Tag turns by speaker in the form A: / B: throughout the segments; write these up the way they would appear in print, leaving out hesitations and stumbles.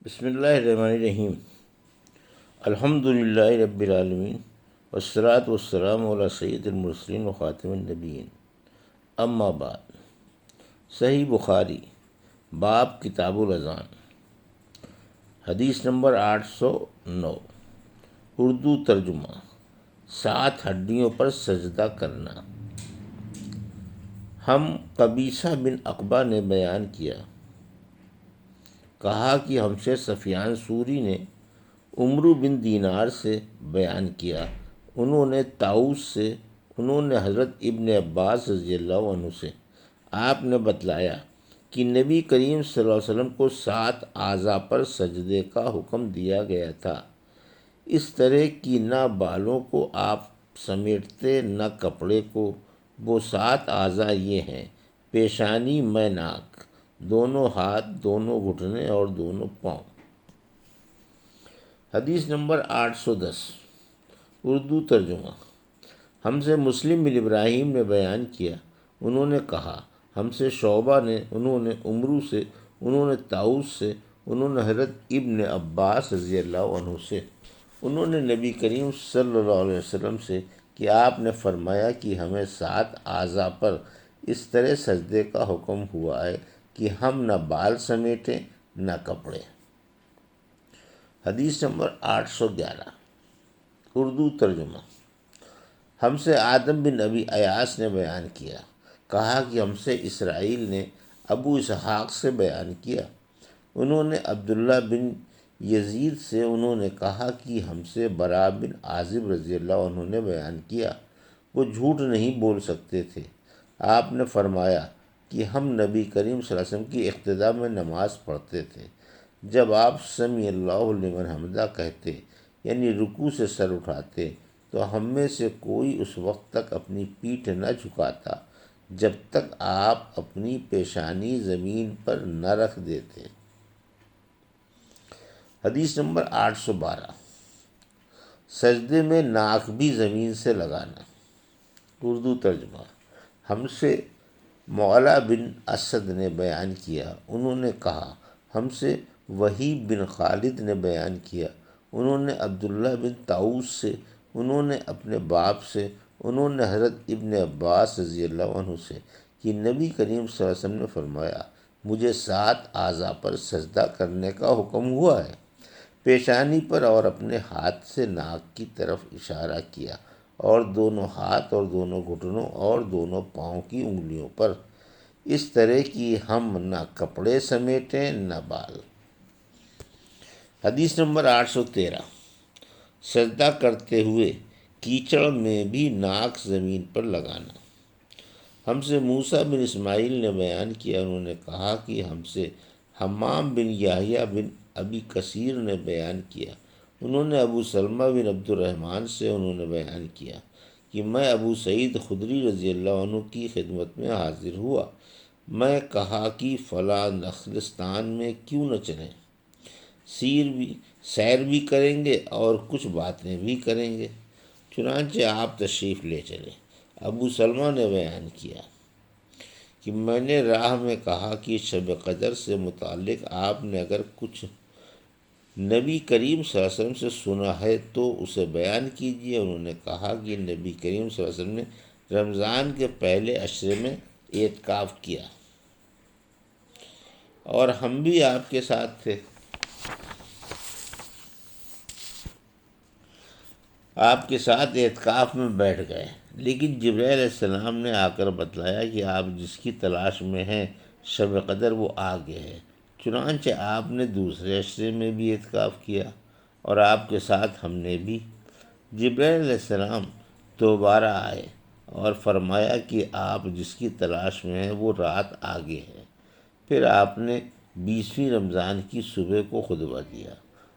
A: بسم اللہ الرحمن الرحیم۔ الحمد للہ رب العالمین والصلاۃ والسلام علی سید المرسلین و خاتم النبیین، اما بعد۔ صحیح بخاری باب کتاب الاذان، حدیث نمبر 809۔ اردو ترجمہ: 7 ہڈیوں پر سجدہ کرنا۔ ہم قبیصہ بن عقبہ نے بیان کیا، کہا کہ ہم سے سفیان ثوری نے عمرو بن دینار سے بیان کیا، انہوں نے طاؤس سے، انہوں نے حضرت ابن عباس رضی اللہ عنہ سے۔ آپ نے بتلایا کہ نبی کریم صلی اللہ علیہ وسلم کو 7 اعضاء پر سجدے کا حکم دیا گیا تھا، اس طرح کہ نہ بالوں کو آپ سمیٹتے نہ کپڑے کو۔ وہ 7 اعضاء یہ ہیں: پیشانی میں ناک، دونوں ہاتھ، دونوں گھٹنے اور دونوں پاؤں۔ حدیث نمبر 810۔ اردو ترجمہ: ہم سے مسلم بن ابراہیم نے بیان کیا، انہوں نے کہا ہم سے شعبہ نے، انہوں نے عمرو سے، انہوں نے طاؤس سے، انہوں نے حضرت ابن عباس رضی اللہ عنہ سے، انہوں نے نبی کریم صلی اللہ علیہ وسلم سے کہ آپ نے فرمایا کہ ہمیں 7 اعضاء پر اس طرح سجدے کا حکم ہوا ہے کہ ہم نہ بال سمیٹیں نہ کپڑے۔ حدیث نمبر 811۔ اردو ترجمہ: ہم سے آدم بن ابی ایاس نے بیان کیا، کہا کہ ہم سے اسرائیل نے ابو اسحاق سے بیان کیا، انہوں نے عبداللہ بن یزید سے، انہوں نے کہا کہ ہم سے برا بن عازب رضی اللہ عنہ نے بیان کیا، وہ جھوٹ نہیں بول سکتے تھے۔ آپ نے فرمایا کہ ہم نبی کریم صلی اللہ علیہ وسلم کی اقتداء میں نماز پڑھتے تھے، جب آپ سمیع اللہ لمن حمدہ کہتے یعنی رکوع سے سر اٹھاتے تو ہم میں سے کوئی اس وقت تک اپنی پیٹھ نہ جھکاتا جب تک آپ اپنی پیشانی زمین پر نہ رکھ دیتے۔ حدیث نمبر 812۔ سجدے میں ناک بھی زمین سے لگانا۔ اردو ترجمہ: ہم سے معلا بن اسد نے بیان کیا، انہوں نے کہا ہم سے وہیب بن خالد نے بیان کیا، انہوں نے عبداللہ بن طاؤس سے، انہوں نے اپنے باپ سے، انہوں نے حضرت ابن عباس رضی اللہ عنہ سے کہ نبی کریم صلی اللہ علیہ وسلم نے فرمایا مجھے 7 اعضاء پر سجدہ کرنے کا حکم ہوا ہے۔ پیشانی پر اور اپنے ہاتھ سے ناک کی طرف اشارہ کیا، اور دونوں ہاتھ اور دونوں گھٹنوں اور دونوں پاؤں کی انگلیوں پر، اس طرح کہ ہم نہ کپڑے سمیٹیں نہ بال۔ حدیث نمبر 813۔ سجدہ کرتے ہوئے کیچڑ میں بھی ناک زمین پر لگانا۔ ہم سے موسیٰ بن اسماعیل نے بیان کیا، انہوں نے کہا کہ ہم سے حمام بن یحییٰ بن ابی کثیر نے بیان کیا، انہوں نے ابو سلمہ بن عبد الرحمن سے، انہوں نے بیان کیا کہ میں ابو سعید خدری رضی اللہ عنہ کی خدمت میں حاضر ہوا، میں کہا کہ فلاں نخلستان میں کیوں نہ چلیں، سیر بھی کریں گے اور کچھ باتیں بھی کریں گے، چنانچہ آپ تشریف لے چلے۔ ابو سلمہ نے بیان کیا کہ میں نے راہ میں کہا کہ شب قدر سے متعلق آپ نے اگر کچھ نبی کریم صلی اللہ علیہ وسلم سے سنا ہے تو اسے بیان کیجیے۔ انہوں نے کہا کہ نبی کریم صلی اللہ علیہ وسلم نے رمضان کے پہلے عشرے میں اعتکاف کیا اور ہم بھی آپ کے ساتھ تھے۔ آپ کے ساتھ اعتکاف میں بیٹھ گئے، لیکن جبرائیل علیہ السلام نے آ کر بتلایا کہ آپ جس کی تلاش میں ہیں شب قدر وہ آ گئے ہے، چنانچہ آپ نے دوسرے عشرے میں بھی اعتکاف کیا اور آپ کے ساتھ ہم نے بھی۔ جبرائیل علیہ السلام دوبارہ آئے اور فرمایا کہ آپ جس کی تلاش میں ہیں وہ رات آگے ہے۔ پھر آپ نے 20ویں رمضان کی صبح کو خطبہ دیا،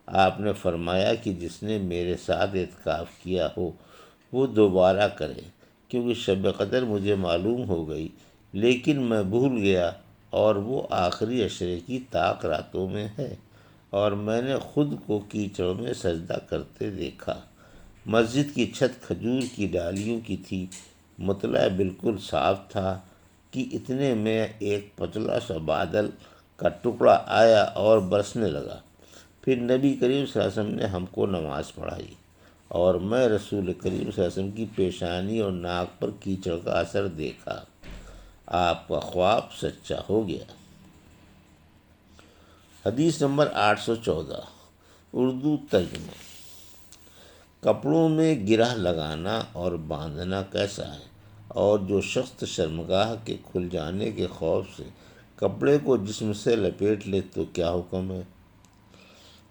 A: آپ نے فرمایا کہ جس نے میرے ساتھ اعتکاف کیا ہو وہ دوبارہ کرے، کیونکہ شب قدر مجھے معلوم ہو گئی لیکن میں بھول گیا، اور وہ آخری عشرے کی طاق راتوں میں ہے، اور میں نے خود کو کیچڑ میں سجدہ کرتے دیکھا۔ مسجد کی چھت کھجور کی ڈالیوں کی تھی، مطلع بالکل صاف تھا کہ اتنے میں ایک پتلا سا بادل کا ٹکڑا آیا اور برسنے لگا۔ پھر نبی کریم صلی اللہ علیہ وسلم نے ہم کو نماز پڑھائی اور میں رسول کریم صلی اللہ علیہ وسلم کی پیشانی اور ناک پر کیچڑ کا اثر دیکھا۔ آپ کا خواب سچا ہو گیا۔ حدیث نمبر 814، اردو ترجمہ۔ کپڑوں میں گرہ لگانا اور باندھنا کیسا ہے؟ اور جو شخص شرمگاہ کے کھل جانے کے خوف سے کپڑے کو جسم سے لپیٹ لے تو کیا حکم ہے؟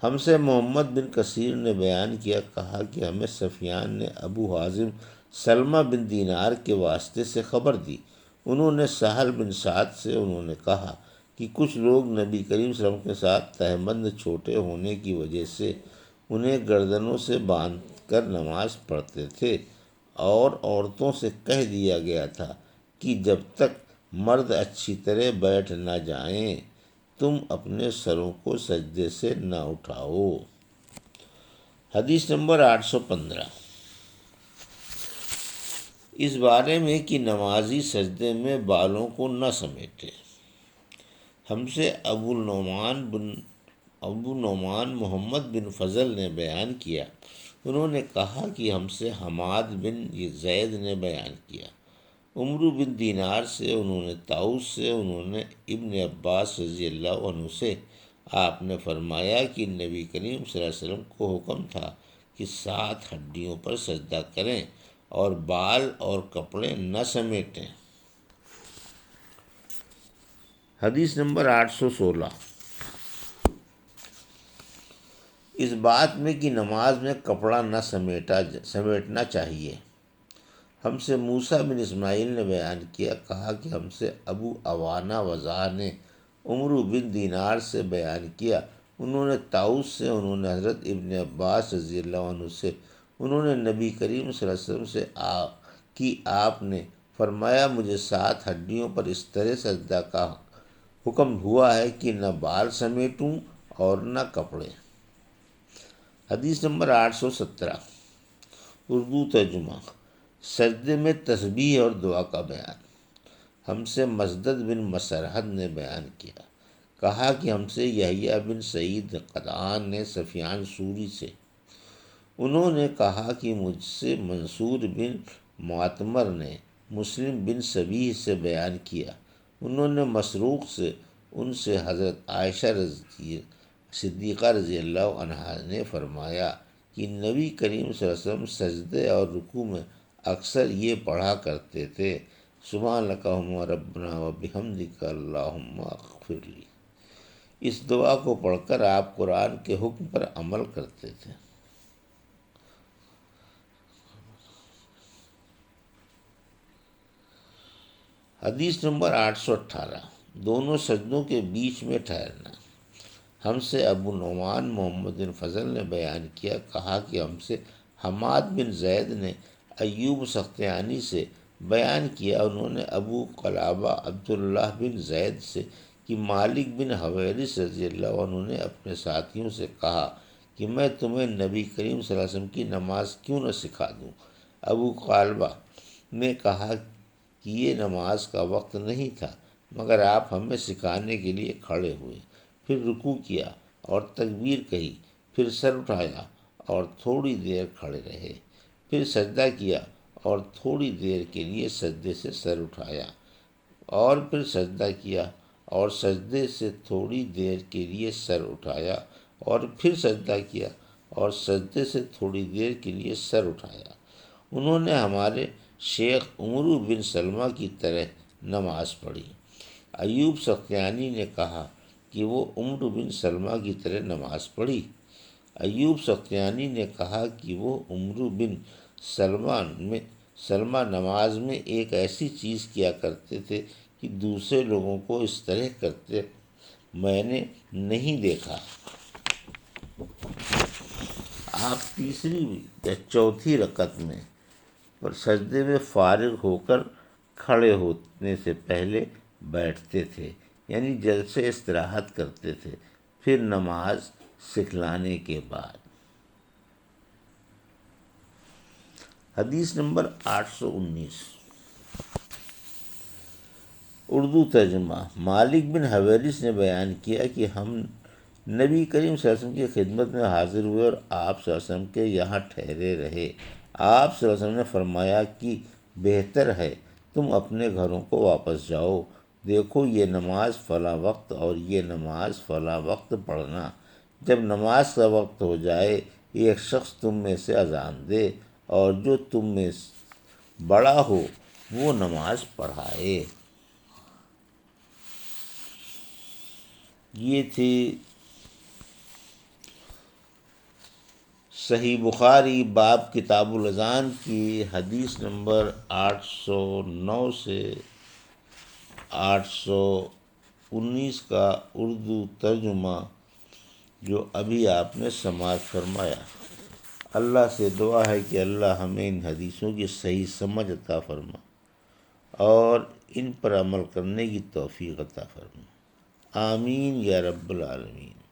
A: ہم سے محمد بن کثیر نے بیان کیا، کہا کہ ہمیں سفیان نے ابو حازم سلمہ بن دینار کے واسطے سے خبر دی۔ انہوں نے سہل بن سعد سے انہوں نے کہا کہ کچھ لوگ نبی کریم صلی اللہ علیہ وسلم کے ساتھ تہمند چھوٹے ہونے کی وجہ سے انہیں گردنوں سے باندھ کر نماز پڑھتے تھے، اور عورتوں سے کہہ دیا گیا تھا کہ جب تک مرد اچھی طرح بیٹھ نہ جائیں تم اپنے سروں کو سجدے سے نہ اٹھاؤ۔ حدیث نمبر 815، اس بارے میں کہ نمازی سجدے میں بالوں کو نہ سمیٹے۔ ہم سے ابو نعمان محمد بن فضل نے بیان کیا، انہوں نے کہا کہ ہم سے حماد بن زید نے بیان کیا، عمرو بن دینار سے، انہوں نے طاؤس سے، انہوں نے ابن عباس رضی اللہ عنہ سے، آپ نے فرمایا کہ نبی کریم صلی اللہ علیہ وسلم کو حکم تھا کہ 7 ہڈیوں پر سجدہ کریں اور بال اور کپڑے نہ سمیٹیں۔ حدیث نمبر 816، اس بات میں کہ نماز میں کپڑا نہ سمیٹنا چاہیے۔ ہم سے موسیٰ بن اسماعیل نے بیان کیا، کہا کہ ہم سے ابو عوانہ وضاح نے عمرو بن دینار سے بیان کیا، انہوں نے طاؤس سے، انہوں نے حضرت ابن عباس رضی اللہ عنہ سے، انہوں نے نبی کریم صلی اللہ علیہ وسلم سے کہ آپ نے فرمایا مجھے 7 ہڈیوں پر اس طرح سجدہ کا حکم ہوا ہے کہ نہ بال سمیٹوں اور نہ کپڑے۔ حدیث نمبر 817، اردو ترجمہ۔ سجدے میں تسبیح اور دعا کا بیان۔ ہم سے مسدد بن مسرحد نے بیان کیا، کہا کہ ہم سے یحییٰ بن سعید قطعان نے سفیان ثوری سے، انہوں نے کہا کہ مجھ سے منصور بن معتمر نے مسلم بن سبیح سے بیان کیا، انہوں نے مسروق سے، ان سے حضرت عائشہ صدیقہ رضی اللہ عنہا نے فرمایا کہ نبی کریم صلی اللہ علیہ وسلم سجدے اور رکوع میں اکثر یہ پڑھا کرتے تھے، سبحانک اللہم ربنا وبحمدک اللہم اغفر لی۔ اس دعا کو پڑھ کر آپ قرآن کے حکم پر عمل کرتے تھے۔ حدیث نمبر 818، دونوں سجدوں کے بیچ میں ٹھہرنا۔ ہم سے ابو نعمان محمد بن فضل نے بیان کیا، کہا کہ ہم سے حماد بن زید نے ایوب سختیانی سے بیان کیا، انہوں نے ابو قلابہ عبداللہ بن زید سے کہ مالک بن حویرث رضی اللہ عنہ نے اپنے ساتھیوں سے کہا کہ میں تمہیں نبی کریم صلی اللہ علیہ وسلم کی نماز کیوں نہ سکھا دوں؟ ابو قلابہ نے کہا کہ یہ نماز کا وقت نہیں تھا، مگر آپ ہمیں سکھانے کے لیے کھڑے ہوئے، پھر رکوع کیا اور تکبیر کہی، پھر سر اٹھایا اور تھوڑی دیر کھڑے رہے، پھر سجدہ کیا اور تھوڑی دیر کے لیے سجدے سے سر اٹھایا، اور پھر سجدہ کیا اور سجدے سے تھوڑی دیر کے لیے سر اٹھایا، اور پھر سجدہ کیا اور سجدے سے تھوڑی دیر کے لیے سر اٹھایا۔ انہوں نے ہمارے شیخ عمرو بن سلمہ کی طرح نماز پڑھی۔ ایوب سختیانی نے کہا کہ وہ عمرو بن سلمہ کی طرح نماز پڑھی۔ ایوب سختیانی نے کہا کہ وہ عمرو بن سلمہ نماز میں ایک ایسی چیز کیا کرتے تھے کہ دوسرے لوگوں کو اس طرح کرتے میں نے نہیں دیکھا۔ آپ تیسری یا چوتھی رکعت میں پر سجدے میں فارغ ہو کر کھڑے ہونے سے پہلے بیٹھتے تھے، یعنی جلسے استراحت کرتے تھے، پھر نماز سکھلانے کے بعد۔ حدیث نمبر 819، اردو ترجمہ۔ مالک بن حویرث نے بیان کیا کہ ہم نبی کریم صلی اللہ علیہ وسلم کی خدمت میں حاضر ہوئے اور آپ صلی اللہ علیہ وسلم کے یہاں ٹھہرے رہے۔ آپ صلی اللہ علیہ وسلم نے فرمایا کہ بہتر ہے تم اپنے گھروں کو واپس جاؤ، دیکھو یہ نماز فلاں وقت اور یہ نماز فلاں وقت پڑھنا، جب نماز کا وقت ہو جائے ایک شخص تم میں سے اذان دے اور جو تم میں بڑا ہو وہ نماز پڑھائے۔ یہ تھی صحیح بخاری باب کتاب الاذان کی حدیث نمبر 809 سے 819 کا اردو ترجمہ جو ابھی آپ نے سماعت فرمایا۔ اللہ سے دعا ہے کہ اللہ ہمیں ان حدیثوں کی صحیح سمجھ عطا فرما اور ان پر عمل کرنے کی توفیق عطا فرما، آمین یا رب العالمین۔